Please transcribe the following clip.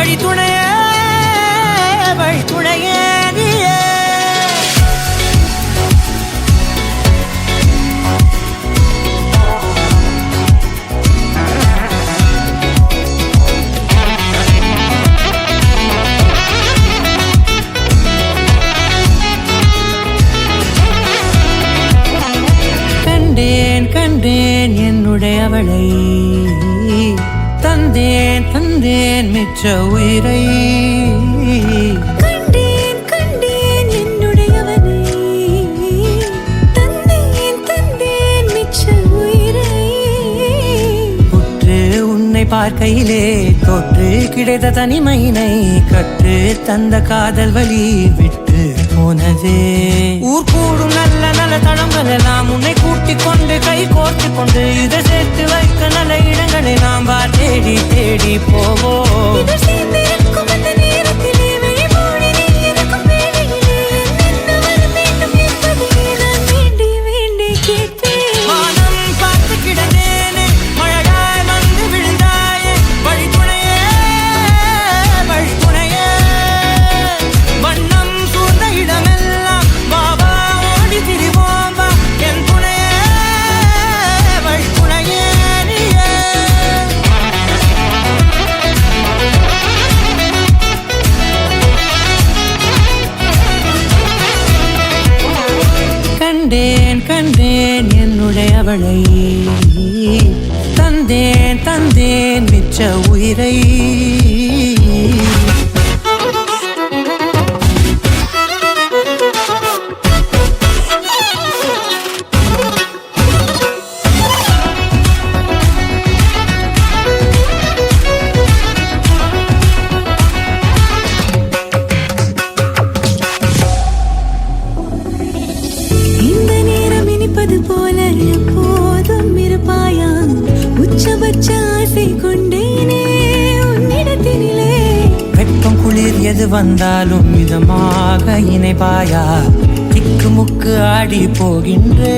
வழித்துணையே வழித்துணையே நீயே. கண்டேன் கண்டேன் என்னுடையவளை, தந்தேன் தந்தேன் மிச்ச உயிரை. கண்டேன் கண்டேன் என்னுடையவனை, தந்தேன் தந்தேன் மிச்ச உயிரை. உற்று உன்னை பார்க்கையிலே தொற்று கிடைத்த தனிமையினை கற்று தந்த காதல் வழி விட்டு போனதே. ஊர் கூடும் நல்ல நல்ல தளங்கள் எல்லாம் உன்னை கூட்டிக் கொண்டு கை கோர்த்து கொண்டு இதை சேர்த்து வைக்க நல்ல இடங்களை நாம் தேடி தேடி போவோம். இதழ் சேர்ந்திருக்கும் அந்த நேரத்திலே வழிமூடி நீ இருக்கும் வேளையிலே என்ன வர வேண்டும் என்பதை நான் வேண்டி வேண்டி கேட்பேன். வானம் பார்த்து கிடந்தேனே, மழையாய் வந்து விழுந்தாயே, வழித்துணையே வழித்துணையே. வண்ணம் சூழ்ந்த இடமெல்லாம் வா வா ஓடி திரிவோம் வா, என் துணையே வழித்துணையே நீயே. கண்டேன் கண்டேன் என்னுடையவளை, தந்தேன் தந்தேன் மிச்ச உயிரை. இந்த நேரம் இனிப்பது போல எப்போதும் இருப்பாயா, உச்சபட்ச ஆசை கொண்டேனே உன்னிடத்தினிலே. வெப்பம் குளிர் எது வந்தாலும் மிதமாக இணைப்பாயா, திக்கு முக்கு ஆடி போகின்றே.